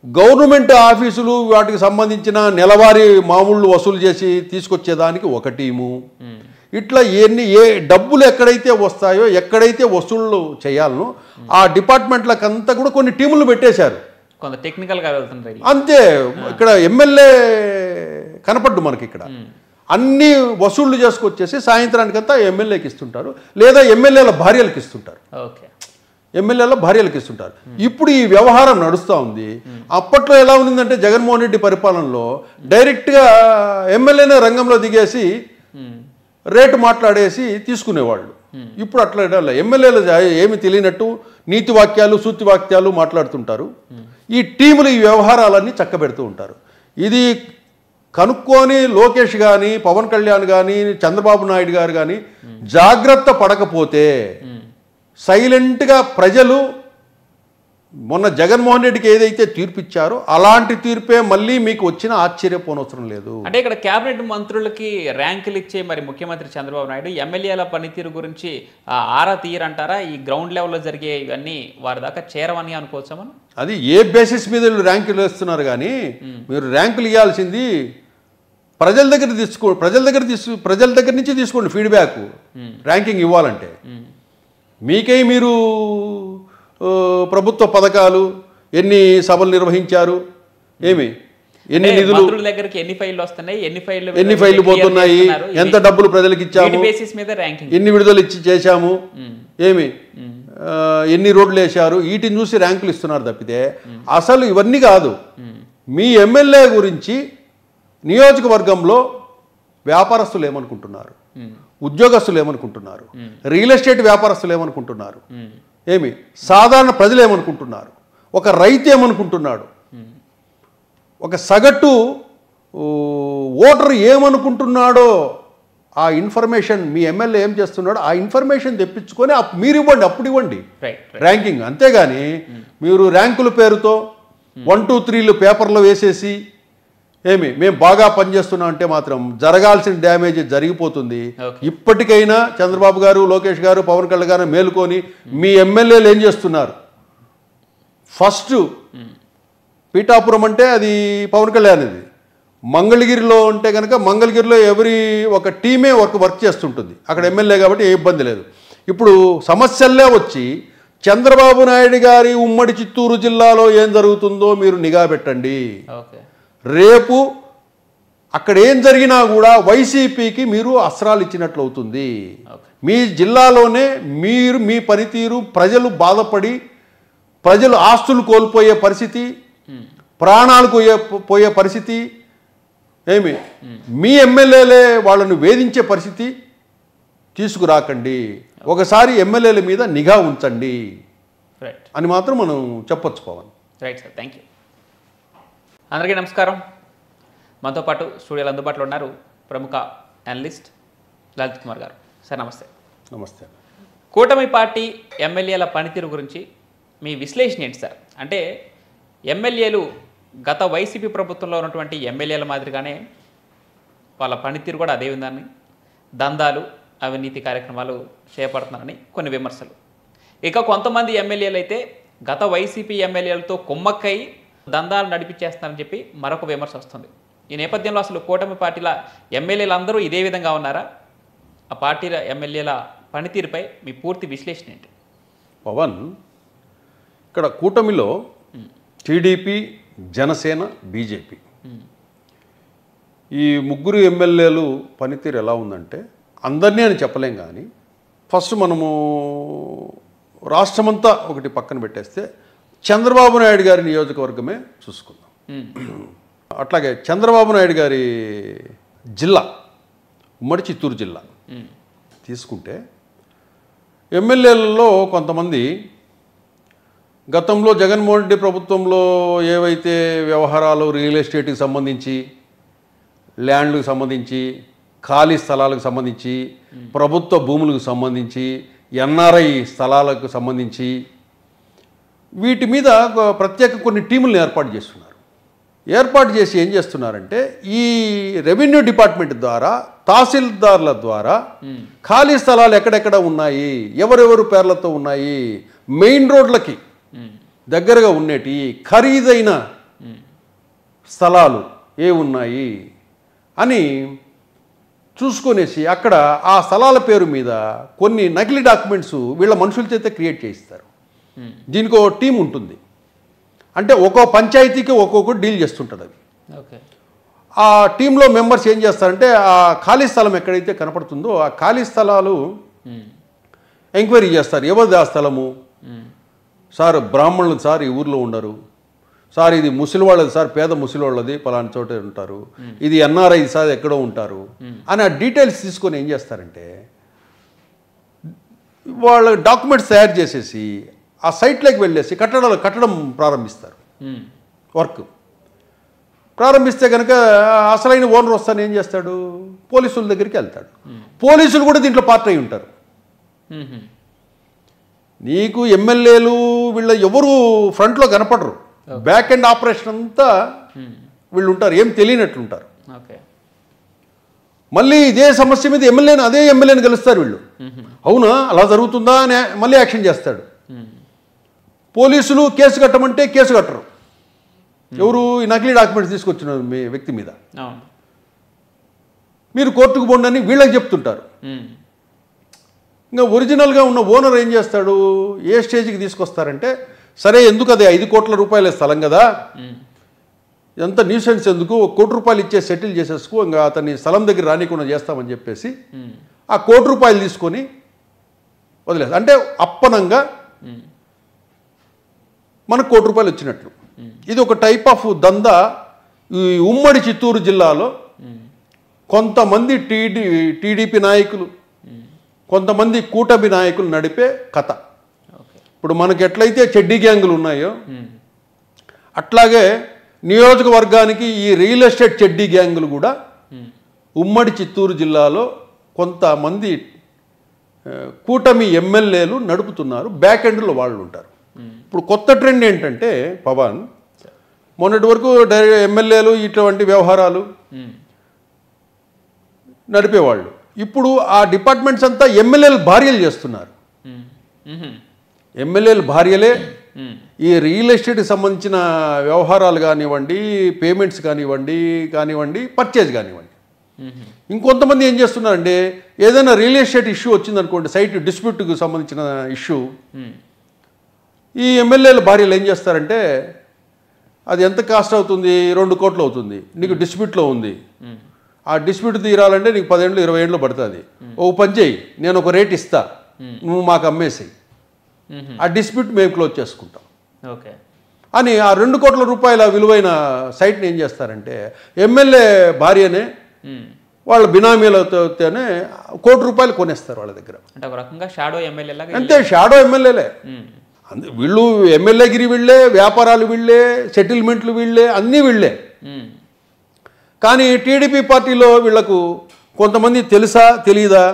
గవర్నమెంట్ ఆఫీసులు వాటికి సంబంధించిన నెలవారీ మామూళ్ళు వసూలు చేసి తీసుకొచ్చేదానికి ఒక టీము, ఇట్లా ఏ డబ్బులు ఎక్కడైతే వస్తాయో, ఎక్కడైతే వసూళ్ళు చేయాలనో ఆ డిపార్ట్మెంట్లకంతా కూడా కొన్ని టీములు పెట్టేశారు. కొంత టెక్నికల్గా వెళ్తుంటాయి అంతే. ఇక్కడ ఎమ్మెల్యే కనపడ్డు మనకి. ఇక్కడ అన్ని వసూళ్లు చేసుకొచ్చేసి సాయంత్రానికంతా ఎమ్మెల్యేకి ఇస్తుంటారు, లేదా ఎమ్మెల్యేల భార్యలకు ఇస్తుంటారు. ఇప్పుడు ఈ వ్యవహారం నడుస్తూ ఉంది. అప్పట్లో ఎలా ఉండిందంటే జగన్మోహన్ రెడ్డి పరిపాలనలో డైరెక్ట్గా ఎమ్మెల్యేనే రంగంలో దిగేసి రేటు మాట్లాడేసి తీసుకునేవాళ్ళు. ఇప్పుడు అట్లా ఎమ్మెల్యేలు ఏమి తెలియనట్టు నీతి వాక్యాలు, సూతి వాక్యాలు మాట్లాడుతుంటారు. ఈ టీములు ఈ వ్యవహారాలన్నీ చక్కబెడుతూ ఉంటారు. ఇది కనుక్కొని లోకేష్ కానీ, పవన్ కళ్యాణ్ కానీ, చంద్రబాబు నాయుడు గారు కానీ జాగ్రత్త పడకపోతే సైలెంట్గా ప్రజలు మొన్న జగన్మోహన్ రెడ్డికి ఏదైతే తీర్పు ఇచ్చారో అలాంటి తీర్పే మళ్ళీ మీకు వచ్చిన ఆశ్చర్యపోనవసరం లేదు. అంటే ఇక్కడ కేబినెట్ మంత్రులకి ర్యాంకులు ఇచ్చే మరి ముఖ్యమంత్రి చంద్రబాబు నాయుడు ఎమ్మెల్యేల పనితీరు గురించి ఆరా తీయరంటారా? ఈ గ్రౌండ్ లెవెల్లో జరిగే ఇవన్నీ వారి దాకా చేరవని అనుకోవచ్చా మనం? అది ఏ బేసిస్ మీద ర్యాంకులు వేస్తున్నారు కానీ, మీరు ర్యాంకులు ఇవ్వాల్సింది ప్రజల దగ్గర నుంచి తీసుకోండి ఫీడ్బ్యాక్. ర్యాంకింగ్ ఇవ్వాలంటే మీకై మీరు ప్రభుత్వ పథకాలు ఎన్ని సభలు నిర్వహించారు, ఎన్ని నిధులు దగ్గరికి ఎన్ని ఫైళ్లు పోతున్నాయి, ఎంత డబ్బులు ప్రజలకు ఇచ్చాము, ఎన్ని విడుదల చేశాము, ఎన్ని రోడ్లు వేశారు, వీటిని చూసి ర్యాంకులు ఇస్తున్నారు తప్పితే అసలు ఇవన్నీ కాదు. మీ ఎమ్మెల్యే గురించి నియోజకవర్గంలో వ్యాపారస్తులు ఏమనుకుంటున్నారు, ఉద్యోగస్తులు ఏమనుకుంటున్నారు, రియల్ ఎస్టేట్ వ్యాపారస్తులు ఏమనుకుంటున్నారు, ఏమి సాధారణ ప్రజలు ఏమనుకుంటున్నారు, ఒక రైతు ఏమనుకుంటున్నాడు, ఒక సగటు ఓటర్ ఏమనుకుంటున్నాడో ఆ ఇన్ఫర్మేషన్ మీ ఎమ్మెల్యే ఏం చేస్తున్నాడో ఆ ఇన్ఫర్మేషన్ తెప్పించుకొని మీరు ఇవ్వండి, అప్పుడు ఇవ్వండి ర్యాంకింగ్. అంతేగాని మీరు ర్యాంకుల పేరుతో 1, 2, 3లు పేపర్లో వేసేసి మేము బాగా పనిచేస్తున్నాం అంటే మాత్రం జరగాల్సిన డ్యామేజ్ జరిగిపోతుంది. ఇప్పటికైనా చంద్రబాబు గారు, లోకేష్ గారు, పవన్ కళ్యాణ్ గారు మేలుకొని మీ ఎమ్మెల్యేలు ఏం చేస్తున్నారు. ఫస్ట్ పీఠాపురం అంటే అది పవన్ కళ్యాణ్, ఇది మంగళగిరిలో ఉంటే కనుక మంగళగిరిలో ఒక టీమే వర్క్ చేస్తుంటుంది. అక్కడ ఎమ్మెల్యే కాబట్టి ఏ ఇబ్బంది లేదు. ఇప్పుడు సమస్యల్లే వచ్చి చంద్రబాబు నాయుడు గారి ఉమ్మడి చిత్తూరు జిల్లాలో ఏం జరుగుతుందో మీరు నిఘా పెట్టండి. రేపు అక్కడ ఏం జరిగినా కూడా వైసీపీకి మీరు అస్త్రాలు ఇచ్చినట్లు అవుతుంది. మీ జిల్లాలోనే మీ పనితీరు ప్రజలు బాధపడి ప్రజలు ఆస్తులు కోల్పోయే పరిస్థితి, ప్రాణాలు పోయే పరిస్థితి, మీ ఎమ్మెల్యేలే వాళ్ళను వేధించే పరిస్థితి తీసుకురాకండి. ఒకసారి ఎమ్మెల్యేల మీద నిఘా ఉంచండి అని మాత్రం మనం చెప్పొచ్చు Pawan. Right sir, thank you. అందరికీ నమస్కారం. మనతో పాటు స్టూడియోలో అందుబాటులో ఉన్నారు ప్రముఖ అనలిస్ట్ లలిత్ కుమార్ గారు. సార్ నమస్తే. నమస్తే. కూటమి పార్టీ ఎమ్మెల్యేల పనితీరు గురించి మీ విశ్లేషణ ఏంటి సార్? అంటే ఎమ్మెల్యేలు గత వైసీపీ ప్రభుత్వంలో ఉన్నటువంటి ఎమ్మెల్యేల మాదిరిగానే వాళ్ళ పనితీరు కూడా అదే ఉందని, దందాలు అవినీతి కార్యక్రమాలు చేపడుతున్నారని కొన్ని విమర్శలు. ఇక కొంతమంది ఎమ్మెల్యేలు అయితే గత వైసీపీ ఎమ్మెల్యేలతో కుమ్మక్కై దందాలు నడిపించేస్తున్నారని చెప్పి మరొక విమర్శ వస్తుంది. ఈ నేపథ్యంలో అసలు కూటమి పార్టీల ఎమ్మెల్యేలు అందరూ ఇదే విధంగా ఉన్నారా? ఆ పార్టీల ఎమ్మెల్యేల పనితీరుపై మీ పూర్తి విశ్లేషణ ఏంటి? పవన్, ఇక్కడ కూటమిలో టీడీపీ, జనసేన, బీజేపీ ఈ ముగ్గురు ఎమ్మెల్యేలు పనితీరు ఎలా ఉందంటే అందరినీ అని చెప్పలేం. కానీ ఫస్ట్ మనము రాష్ట్రమంతా ఒకటి పక్కన పెట్టేస్తే చంద్రబాబు నాయుడు గారి నియోజకవర్గమే చూసుకుందాం. అట్లాగే చంద్రబాబు నాయుడు గారి జిల్లా ఉమ్మడి చిత్తూరు జిల్లా తీసుకుంటే ఎమ్మెల్యేలలో కొంతమంది గతంలో జగన్మోహన్ రెడ్డి ప్రభుత్వంలో ఏవైతే వ్యవహారాలు రియల్ ఎస్టేట్కి సంబంధించి, ల్యాండ్లకు సంబంధించి, ఖాళీ స్థలాలకు సంబంధించి, ప్రభుత్వ భూములకు సంబంధించి, ఎన్ఆర్ఐ స్థలాలకు సంబంధించి వీటి మీద ప్రత్యేక కొన్ని టీములను ఏర్పాటు చేస్తున్నారు. ఏర్పాటు చేసి ఏం చేస్తున్నారంటే ఈ రెవెన్యూ డిపార్ట్మెంట్ ద్వారా, తహసీల్దార్ల ద్వారా ఖాళీ స్థలాలు ఎక్కడెక్కడ ఉన్నాయి, ఎవరెవరు పేర్లతో ఉన్నాయి, మెయిన్ రోడ్లకి దగ్గరగా ఉండేటి ఖరీదైన స్థలాలు ఏ ఉన్నాయి అని చూసుకొనేసి అక్కడ ఆ స్థలాల పేరు మీద కొన్ని నకిలీ డాక్యుమెంట్స్ వీళ్ళ మనుషుల చేత క్రియేట్ చేయిస్తారు. దీనికి ఒక టీం ఉంటుంది. అంటే ఒక్కో పంచాయతీకి ఒక్కొక్కటి డీల్ చేస్తుంటుంది అది. ఆ టీంలో మెంబర్స్ ఏం చేస్తారంటే ఆ ఖాళీ స్థలం ఎక్కడైతే కనపడుతుందో ఆ ఖాళీ స్థలాలు ఎంక్వైరీ చేస్తారు. ఎవరిది ఆ స్థలము? సార్ బ్రాహ్మణులు సార్ ఈ ఊర్లో ఉండరు సార్, ఇది ముసలివాళ్ళది సార్, పేద ముసలివాళ్ళది పలానా చోట ఉంటారు, ఇది ఎన్ఆర్ఐ సార్ ఎక్కడో ఉంటారు అని ఆ డీటెయిల్స్ తీసుకొని ఏం చేస్తారంటే వాళ్ళ డాక్యుమెంట్స్ తయారు చేసేసి ఆ సైట్లోకి వెళ్ళేసి కట్టడం ప్రారంభిస్తారు. వర్క్ ప్రారంభిస్తే కనుక అసలైన ఓనర్ వస్తాను ఏం చేస్తాడు? పోలీసుల దగ్గరికి వెళ్తాడు. పోలీసులు కూడా దీంట్లో పార్ట్ అయి ఉంటారు. నీకు ఎమ్మెల్యేలు వీళ్ళ ఎవరు ఫ్రంట్లో కనపడరు, బ్యాక్ ఎండ్ ఆపరేషన్ అంతా వీళ్ళు ఉంటారు, ఏం తెలియనట్లుంటారు. మళ్ళీ ఇదే సమస్య మీద అదే ఎమ్మెల్యేని కలుస్తారు వీళ్ళు. అవునా అలా జరుగుతుందా అని మళ్ళీ యాక్షన్ చేస్తాడు. పోలీసులు కేసు కట్టమంటే కేసు కట్టరు. ఎవరు? ఈ నకిలీ డాక్యుమెంట్స్ తీసుకొచ్చిన మీ వ్యక్తి మీద మీరు కోర్టుకు పోండి అని వీళ్ళకి చెప్తుంటారు. ఇంకా ఒరిజినల్గా ఉన్న ఓనర్ ఏం చేస్తాడు? ఏ స్టేజ్కి తీసుకొస్తారంటే సరే ఎందుకు అది 5 కోట్ల రూపాయల స్థలం కదా, ఎంత న్యూసెన్స్ ఎందుకు, 1 కోటి రూపాయలు ఇచ్చే సెటిల్ చేసేసుకో, ఇంకా అతన్ని స్థలం దగ్గర రానికుండా చేస్తామని చెప్పేసి ఆ 1 కోటి రూపాయలు తీసుకొని వదిలేస్తారు. అంటే అప్పనంగా మనకు 1 కోటి రూపాయలు వచ్చినట్లు. ఇది ఒక టైప్ ఆఫ్ దందా ఈ ఉమ్మడి చిత్తూరు జిల్లాలో కొంతమంది టీడీపీ నాయకులు, కొంతమంది కూటమి నాయకులు నడిపే కథ. ఇప్పుడు మనకి ఎట్లయితే చెడ్డీ గ్యాంగులు ఉన్నాయో అట్లాగే నియోజకవర్గానికి ఈ రియల్ ఎస్టేట్ చెడ్డీ గ్యాంగులు కూడా ఉమ్మడి చిత్తూరు జిల్లాలో కొంతమంది కూటమి ఎమ్మెల్యేలు నడుపుతున్నారు. బ్యాక్ ఎండ్లో వాళ్ళు ఉంటారు. ఇప్పుడు కొత్త ట్రెండ్ ఏంటంటే పవన్, మొన్నటి వరకు ఎమ్మెల్యేలు ఇటువంటి వ్యవహారాలు నడిపేవాళ్ళు. ఇప్పుడు ఆ డిపార్ట్మెంట్స్ అంతా ఎమ్మెల్యేలు భార్యలు చేస్తున్నారు. ఎమ్మెల్యేలు భార్యలే ఈ రియల్ ఎస్టేట్కి సంబంధించిన వ్యవహారాలు కానివ్వండి, పేమెంట్స్ కానివ్వండి, పర్చేజ్ కానివ్వండి. ఇంకొంతమంది ఏం చేస్తున్నారంటే ఏదైనా రియల్ ఎస్టేట్ ఇష్యూ వచ్చిందనుకోండి, సైట్ డిస్ప్యూట్కి సంబంధించిన ఇష్యూ, ఈ ఎమ్మెల్యేల భార్యలు ఏం చేస్తారంటే అది ఎంత కాస్ట్ అవుతుంది, 2 కోట్లు అవుతుంది, నీకు డిస్ప్యూట్లో ఉంది, ఆ డిస్ప్యూట్ తీరాలంటే నీకు 10 ఏళ్ళు 20 ఏళ్ళు పడుతుంది, ఓ పని చేయి, నేను ఒక రేట్ ఇస్తా, నువ్వు మాకు అమ్మేసేయి, ఆ డిస్ప్యూట్ మేము క్లోజ్ చేసుకుంటాం ఓకే అని ఆ 2 కోట్ల రూపాయల విలువైన సైట్ని ఏం చేస్తారంటే ఎమ్మెల్యే భార్యనే వాళ్ళ బినామీలతోనే ₹1 కోటి కొనేస్తారు వాళ్ళ దగ్గర. అంటే ఒక రకంగా షాడో ఎమ్మెల్యే లాగా. అంతే, షాడో ఎమ్మెల్యేలే. వీళ్ళు ఎమ్మెల్యేగిరి వీళ్ళే, వ్యాపారాలు వీళ్ళే, సెటిల్మెంట్లు వీళ్ళే, అన్నీ వీళ్ళే. కానీ టీడీపీ పార్టీలో వీళ్లకు కొంతమంది తెలుసా తెలియదా,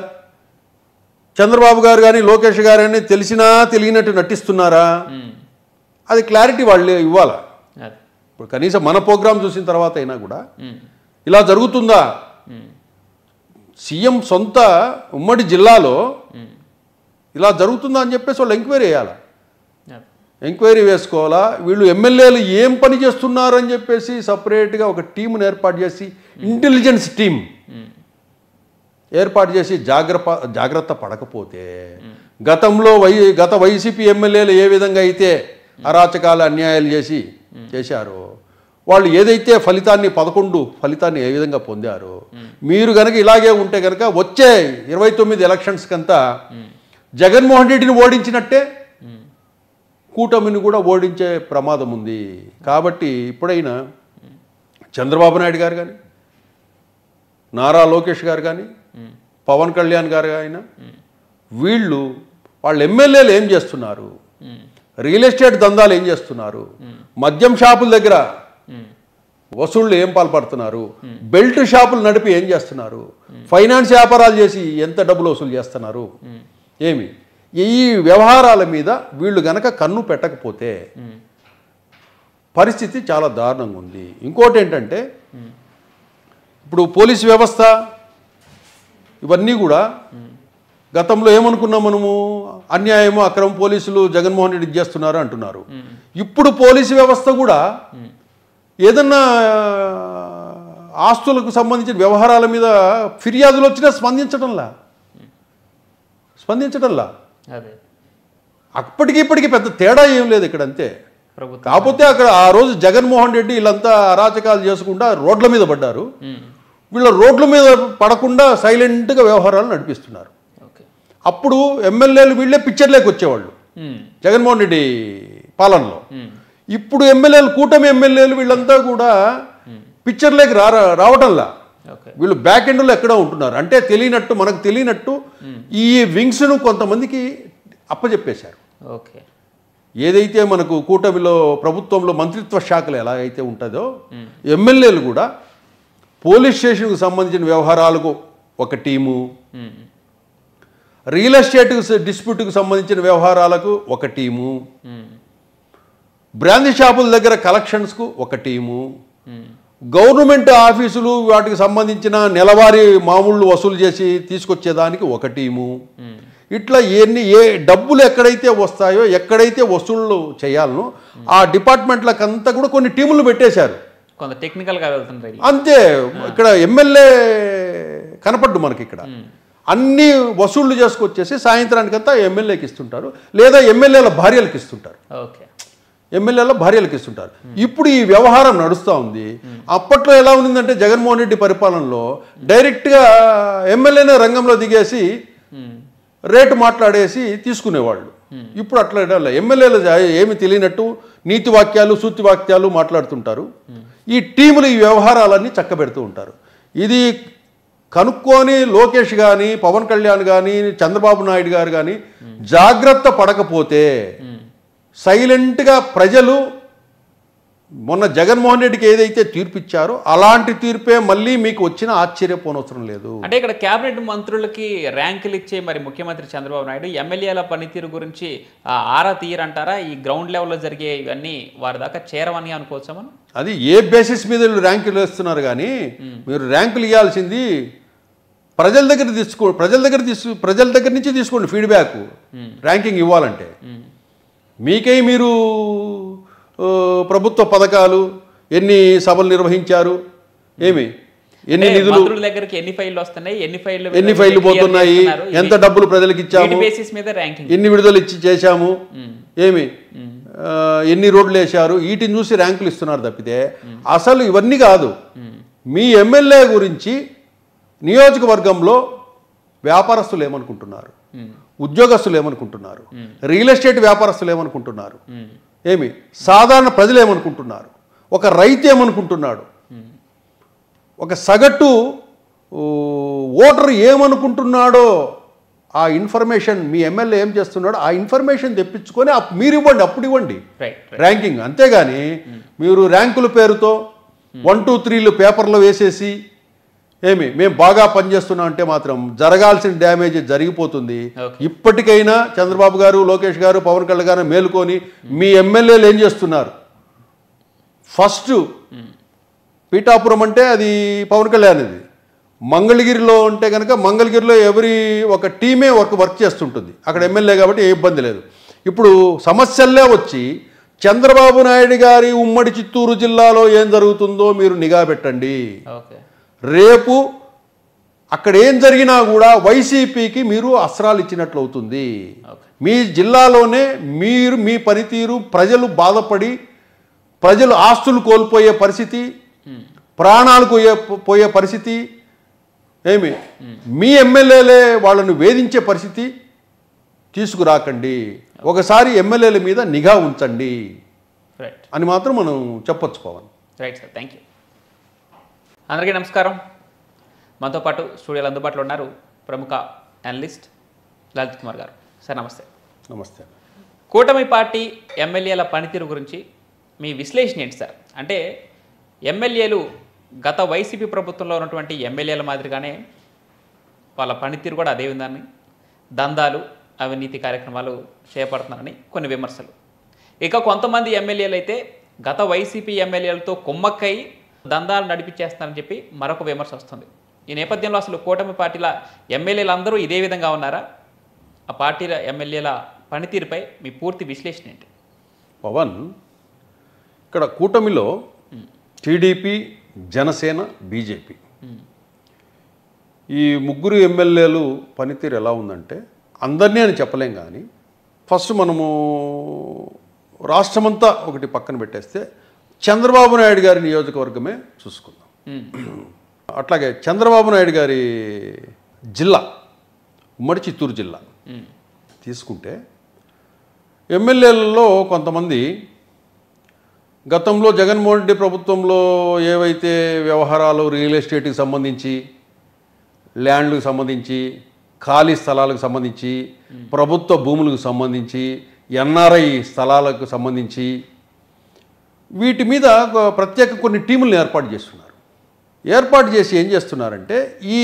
చంద్రబాబు గారు కానీ లోకేష్ గారు కానీ తెలిసినా తెలియనట్టు నటిస్తున్నారా, అది క్లారిటీ వాళ్ళు ఇవ్వాలా. ఇప్పుడు కనీసం మన ప్రోగ్రాం చూసిన తర్వాత అయినా కూడా ఇలా జరుగుతుందా, సీఎం సొంత ఉమ్మడి జిల్లాలో ఇలా జరుగుతుందా అని చెప్పేసి వాళ్ళు ఎంక్వైరీ వేయాలా, ఎంక్వైరీ వేసుకోవాలా. వీళ్ళు ఎమ్మెల్యేలు ఏం పని చేస్తున్నారని చెప్పేసి సపరేట్గా ఒక టీమును ఏర్పాటు చేసి, ఇంటెలిజెన్స్ టీం ఏర్పాటు చేసి జాగ్రత్త పడకపోతే గత వైసీపీ ఎమ్మెల్యేలు ఏ విధంగా అయితే అరాచకాలు అన్యాయాలు చేశారో, వాళ్ళు ఏదైతే 11 ఫలితాన్ని ఏ విధంగా పొందారో, మీరు కనుక ఇలాగే ఉంటే కనుక వచ్చే 29 ఎలక్షన్స్ కంతా జగన్మోహన్ రెడ్డిని ఓడించినట్టే కూటమిని కూడా ఓడించే ప్రమాదం ఉంది. కాబట్టి ఇప్పుడైనా చంద్రబాబు నాయుడు గారు కానీ, నారా లోకేష్ గారు కానీ, పవన్ కళ్యాణ్ గారు అయినా వాళ్ళ ఎమ్మెల్యేలు ఏం చేస్తున్నారు, రియల్ ఎస్టేట్ దందాలు ఏం చేస్తున్నారు, మద్యం షాపుల దగ్గర వసూళ్ళు ఏం పాల్పడుతున్నారు, బెల్ట్ షాపులు నడిపి ఏం చేస్తున్నారు, ఫైనాన్స్ వ్యాపారాలు చేసి ఎంత డబ్బులు వసూలు చేస్తున్నారు, ఏమి ఈ వ్యవహారాల మీద వీళ్ళు గనక కన్ను పెట్టకపోతే పరిస్థితి చాలా దారుణంగా ఉంది. ఇంకోటి ఏంటంటే ఇప్పుడు పోలీస్ వ్యవస్థ ఇవన్నీ కూడా గతంలో ఏమనుకున్నాం మనము, అన్యాయము అక్రమ పోలీసులు జగన్మోహన్ రెడ్డి చేస్తున్నారు అంటున్నారు. ఇప్పుడు పోలీసు వ్యవస్థ కూడా ఏదన్నా ఆస్తులకు సంబంధించిన వ్యవహారాల మీద ఫిర్యాదులు వచ్చినా స్పందించడంలా అప్పటికి ఇప్పటికి పెద్ద తేడా ఏం లేదు ఇక్కడ, అంతే. కాకపోతే అక్కడ ఆ రోజు జగన్మోహన్ రెడ్డి వీళ్ళంతా అరాచకాలు చేసుకుంటా రోడ్ల మీద పడ్డారు. వీళ్ళ రోడ్ల మీద పడకుండా సైలెంట్గా వ్యవహారాలు నడిపిస్తున్నారు. అప్పుడు ఎమ్మెల్యేలు వీళ్ళే పిక్చర్లోకి వచ్చేవాళ్ళు జగన్మోహన్ రెడ్డి పాలనలో. ఇప్పుడు ఎమ్మెల్యేలు, కూటమి ఎమ్మెల్యేలు వీళ్ళంతా కూడా పిక్చర్లోకి రావటంలా, వీళ్ళు బ్యాక్ ఎండ్లో ఎక్కడో ఉంటున్నారు. అంటే మనకు తెలియనట్టు ఈ వింగ్స్ను కొంతమందికి అప్పచెప్పేశారు. ఏదైతే మనకు కూటమిలో ప్రభుత్వంలో మంత్రిత్వ శాఖలు ఎలా అయితే ఉంటుందో, ఎమ్మెల్యేలు కూడా పోలీస్ స్టేషన్కు సంబంధించిన వ్యవహారాలకు ఒక టీము, రియల్ ఎస్టేట్ డిస్ప్యూట్కు సంబంధించిన వ్యవహారాలకు ఒక టీము, బ్రాందీ షాపుల దగ్గర కలెక్షన్స్కు ఒక టీము, గవర్నమెంట్ ఆఫీసులు వాటికి సంబంధించిన నెలవారీ మామూళ్ళు వసూలు చేసి తీసుకొచ్చేదానికి ఒక టీము, ఇట్లా ఏ డబ్బులు ఎక్కడైతే వస్తాయో, ఎక్కడైతే వసూళ్ళు చేయాలనో ఆ డిపార్ట్మెంట్లకంతా కూడా కొన్ని టీములు పెట్టేశారు. కొంత టెక్నికల్గా వెళ్తుంటాయి అంతే. ఇక్కడ ఎమ్మెల్యే కనపడ్డు మనకి, ఇక్కడ అన్ని వసూళ్లు చేసుకొచ్చేసి సాయంత్రానికంతా ఎమ్మెల్యేకి ఇస్తుంటారు, లేదా ఎమ్మెల్యేల భార్యలకు ఇస్తుంటారు. ఇప్పుడు ఈ వ్యవహారం నడుస్తూ ఉంది. అప్పట్లో ఎలా ఉండిందంటే జగన్మోహన్ రెడ్డి పరిపాలనలో డైరెక్ట్గా ఎమ్మెల్యేనే రంగంలో దిగేసి రేటు మాట్లాడేసి తీసుకునేవాళ్ళు. ఇప్పుడు అట్లా ఎమ్మెల్యేలు ఏమి తెలియనట్టు నీతి వాక్యాలు సూతి వాక్యాలు మాట్లాడుతుంటారు. ఈ టీములు ఈ వ్యవహారాలన్నీ చక్కబెడుతూ ఉంటారు. ఇది కనుక్కొని లోకేష్ కానీ, పవన్ కళ్యాణ్ కానీ, చంద్రబాబు నాయుడు గారు కానీ జాగ్రత్త పడకపోతే సైలెంట్గా ప్రజలు మొన్న జగన్మోహన్ రెడ్డికి ఏదైతే తీర్పు ఇచ్చారో అలాంటి తీర్పే మళ్ళీ మీకు వచ్చిన ఆశ్చర్యపోనవసరం లేదు. అంటే ఇక్కడ కేబినెట్ మంత్రులకి ర్యాంకులు ఇచ్చే మరి ముఖ్యమంత్రి చంద్రబాబు నాయుడు ఎమ్మెల్యేల పనితీరు గురించి ఆరా తీయరంటారా? ఈ గ్రౌండ్ లెవెల్లో జరిగే ఇవన్నీ వారి దాకా చేరవని అనుకోవచ్చా మనం? అది ఏ బేసిస్ మీద ర్యాంకులు వేస్తున్నారు కానీ మీరు ర్యాంకులు ఇవ్వాల్సింది ప్రజల దగ్గర నుంచి తీసుకోండి ఫీడ్బ్యాక్. ర్యాంకింగ్ ఇవ్వాలంటే మీకై మీరు ప్రభుత్వ పథకాలు ఎన్ని సభలు నిర్వహించారు, ఎన్ని నిధులు దగ్గరికి ఎన్ని ఫైళ్లు వస్తున్నాయి, ఎన్ని ఫైళ్లు పోతున్నాయి, ఎంత డబ్బులు ప్రజలకు ఇచ్చాము, ఎన్ని విడుదల ఇచ్చి చేశాము, ఎన్ని రోడ్లు వేశారు, వీటిని చూసి ర్యాంకులు ఇస్తున్నారు తప్పితే అసలు ఇవన్నీ కాదు. మీ ఎమ్మెల్యే గురించి నియోజకవర్గంలో వ్యాపారస్తులు ఏమనుకుంటున్నారు, ఉద్యోగస్తులు ఏమనుకుంటున్నారు, రియల్ ఎస్టేట్ వ్యాపారస్తులు ఏమనుకుంటున్నారు, సాధారణ ప్రజలు ఏమనుకుంటున్నారు, ఒక రైతు ఏమనుకుంటున్నాడు, ఒక సగటు ఓటర్ ఏమనుకుంటున్నాడో ఆ ఇన్ఫర్మేషన్ మీ ఎమ్మెల్యే ఏం చేస్తున్నాడో ఆ ఇన్ఫర్మేషన్ తెప్పించుకొని మీరు ఇవ్వండి, అప్పుడు ఇవ్వండి ర్యాంకింగ్. అంతేగాని మీరు ర్యాంకుల పేరుతో 1, 2, 3 పేపర్లో వేసేసి మేము బాగా పనిచేస్తున్నాం అంటే మాత్రం జరగాల్సిన డ్యామేజ్ జరిగిపోతుంది. ఇప్పటికైనా చంద్రబాబు గారు, లోకేష్ గారు, పవన్ కళ్యాణ్ గారు మేలుకొని మీ ఎమ్మెల్యేలు ఏం చేస్తున్నారు? ఫస్ట్ పీఠాపురం అంటే అది పవన్ కళ్యాణ్, ఇది మంగళగిరిలో ఉంటే కనుక మంగళగిరిలో ఒక టీమే వర్క్ చేస్తుంటుంది, అక్కడ ఎమ్మెల్యే కాబట్టి ఏ ఇబ్బంది లేదు. ఇప్పుడు సమస్యల్లే వచ్చి చంద్రబాబు నాయుడు గారి ఉమ్మడి చిత్తూరు జిల్లాలో ఏం జరుగుతుందో మీరు నిఘా పెట్టండి. రేపు అక్కడ ఏం జరిగినా కూడా వైసీపీకి మీరు అస్త్రాలు ఇచ్చినట్లు అవుతుంది. మీ జిల్లాలోనే మీ పనితీరు ప్రజలు బాధపడి ప్రజలు ఆస్తులు కోల్పోయే పరిస్థితి, ప్రాణాలు పోయే పరిస్థితి, మీ ఎమ్మెల్యేలే వాళ్ళను వేధించే పరిస్థితి తీసుకురాకండి. ఒకసారి ఎమ్మెల్యేల మీద నిఘా ఉంచండి అని మాత్రం మనం చెప్పొచ్చు Pawan. Right sir, thank you. అందరికీ నమస్కారం. మనతో పాటు స్టూడియోలో అందుబాటులో ఉన్నారు ప్రముఖ అనలిస్ట్ లలిత్ కుమార్ గారు. సార్ నమస్తే. నమస్తే. కూటమి పార్టీ ఎమ్మెల్యేల పనితీరు గురించి మీ విశ్లేషణ ఏంటి సార్? అంటే ఎమ్మెల్యేలు గత వైసీపీ ప్రభుత్వంలో ఉన్నటువంటి ఎమ్మెల్యేల మాదిరిగానే వాళ్ళ పనితీరు కూడా అదే ఉందని, దందాలు అవినీతి కార్యక్రమాలు చేపడుతున్నారని కొన్ని విమర్శలు. ఇక కొంతమంది ఎమ్మెల్యేలు అయితే గత వైసీపీ ఎమ్మెల్యేలతో కుమ్మక్కై దందాలు నడిపించేస్తారని చెప్పి మరొక విమర్శ వస్తుంది. ఈ నేపథ్యంలో అసలు కూటమి పార్టీల ఎమ్మెల్యేలు అందరూ ఇదే విధంగా ఉన్నారా? ఆ పార్టీల ఎమ్మెల్యేల పనితీరుపై మీ పూర్తి విశ్లేషణ ఏంటి? పవన్, ఇక్కడ కూటమిలో టీడీపీ, జనసేన, బీజేపీ ఈ ముగ్గురు ఎమ్మెల్యేలు పనితీరు ఎలా ఉందంటే అందరినీ అని చెప్పలేం కానీ ఫస్ట్ మనము రాష్ట్రమంతా ఒకటి పక్కన పెట్టేస్తే చంద్రబాబు నాయుడు గారి నియోజకవర్గమే చూసుకుందాం. అట్లాగే చంద్రబాబు నాయుడు గారి జిల్లా ఉమ్మడి చిత్తూరు జిల్లా తీసుకుంటే ఎమ్మెల్యేలలో కొంతమంది గతంలో జగన్మోహన్ రెడ్డి ప్రభుత్వంలో ఏవైతే వ్యవహారాలు రియల్ ఎస్టేట్కి సంబంధించి, ల్యాండ్లకు సంబంధించి, ఖాళీ స్థలాలకు సంబంధించి, ప్రభుత్వ భూములకు సంబంధించి, ఎన్ఆర్ఐ స్థలాలకు సంబంధించి వీటి మీద ప్రత్యేక కొన్ని టీములను ఏర్పాటు చేస్తున్నారు. ఏర్పాటు చేసి ఏం చేస్తున్నారంటే ఈ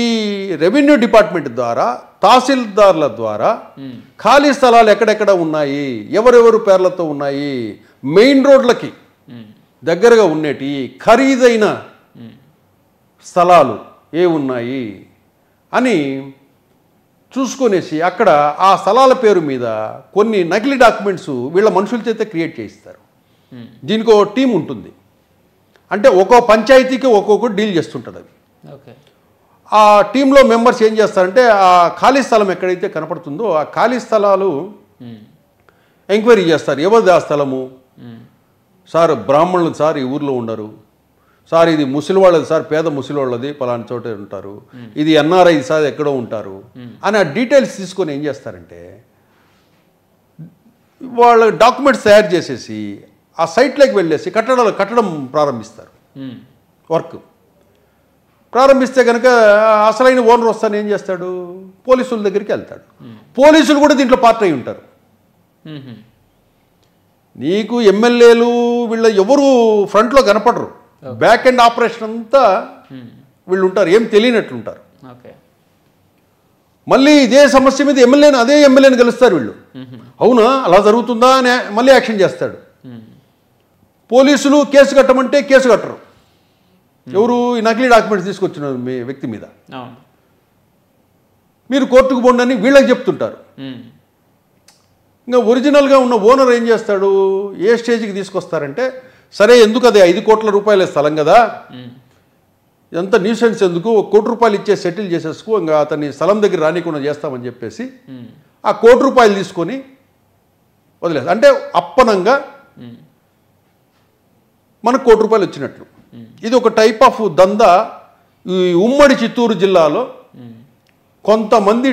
రెవెన్యూ డిపార్ట్మెంట్ ద్వారా, తహసీల్దార్ల ద్వారా ఖాళీ స్థలాలు ఎక్కడెక్కడ ఉన్నాయి, ఎవరెవరు పేర్లతో ఉన్నాయి, మెయిన్ రోడ్లకి దగ్గరగా ఉండేటి ఖరీదైన స్థలాలు ఏ ఉన్నాయి అని చూసుకొనేసి అక్కడ ఆ స్థలాల పేరు మీద కొన్ని నకిలీ డాక్యుమెంట్స్ వీళ్ళ మనుషుల చేత క్రియేట్ చేయిస్తారు. దీనికి ఒక టీం ఉంటుంది. అంటే ఒక్కో పంచాయతీకి ఒక్కొక్కటి డీల్ చేస్తుంటుంది అది. ఆ టీంలో మెంబర్స్ ఏం చేస్తారంటే ఆ ఖాళీ స్థలం ఎక్కడైతే కనపడుతుందో ఆ ఖాళీ స్థలాలు ఎంక్వైరీ చేస్తారు. ఎవరిది ఆ స్థలము? సార్ బ్రాహ్మణులు సార్ ఈ ఊర్లో ఉండరు సార్, ఇది ముసలివాళ్ళది సార్, పేద ముసలివాళ్ళది పలానా చోట ఉంటారు, ఇది ఎన్ఆర్ఐ సార్ ఎక్కడో ఉంటారు అని ఆ డీటెయిల్స్ తీసుకొని ఏం చేస్తారంటే వాళ్ళ డాక్యుమెంట్స్ తయారు చేసేసి ఆ సైట్లోకి వెళ్ళేసి కట్టడం ప్రారంభిస్తారు. వర్క్ ప్రారంభిస్తే కనుక అసలైన ఓనర్ వస్తాను ఏం చేస్తాడు? పోలీసుల దగ్గరికి వెళ్తాడు. పోలీసులు కూడా దీంట్లో పార్ట్ అయి ఉంటారు. నీకు ఎమ్మెల్యేలు వీళ్ళ ఎవరు ఫ్రంట్లో కనపడరు, బ్యాక్ ఎండ్ ఆపరేషన్ అంతా వీళ్ళు ఉంటారు, ఏం తెలియనట్లుంటారు. ఓకే. మళ్ళీ ఇదే సమస్య మీద అదే ఎమ్మెల్యేని గెలుస్తారు వీళ్ళు. అవునా అలా జరుగుతుందా అని మళ్ళీ యాక్షన్ చేస్తాడు. పోలీసులు కేసు కట్టమంటే కేసు కట్టరు. ఎవరు ఈ నకిలీ డాక్యుమెంట్స్ తీసుకొచ్చిన మీ వ్యక్తి మీద మీరు కోర్టుకు పోండి అని వీళ్ళకి చెప్తుంటారు. ఇంకా ఒరిజినల్గా ఉన్న ఓనర్ ఏం చేస్తాడు, ఏ స్టేజ్కి తీసుకొస్తారంటే, సరే ఎందుకు అది 5 కోట్ల రూపాయల స్థలం కదా, ఎంత న్యూసెన్స్ ఎందుకు, 1 కోటి రూపాయలు ఇచ్చే సెటిల్ చేసేసుకో, ఇంకా అతన్ని స్థలం దగ్గర రానికుండా చేస్తామని చెప్పేసి ఆ 1 కోటి రూపాయలు తీసుకొని వదిలేదు. అంటే అప్పనంగా మనకు 1 కోటి రూపాయలు వచ్చినట్లు. ఇది ఒక టైప్ ఆఫ్ దందా ఈ ఉమ్మడి చిత్తూరు జిల్లాలో కొంతమంది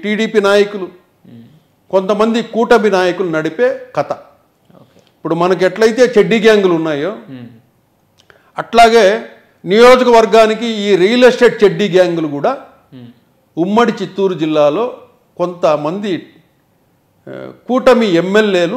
టీడీపీ నాయకులు, కొంతమంది కూటమి నాయకులు నడిపే కథ. ఇప్పుడు మనకి ఎట్లయితే చెడ్డీ గ్యాంగులు ఉన్నాయో అట్లాగే నియోజకవర్గానికి ఈ రియల్ ఎస్టేట్ చెడ్డీ గ్యాంగులు కూడా ఉమ్మడి చిత్తూరు జిల్లాలో కొంతమంది కూటమి ఎమ్మెల్యేలు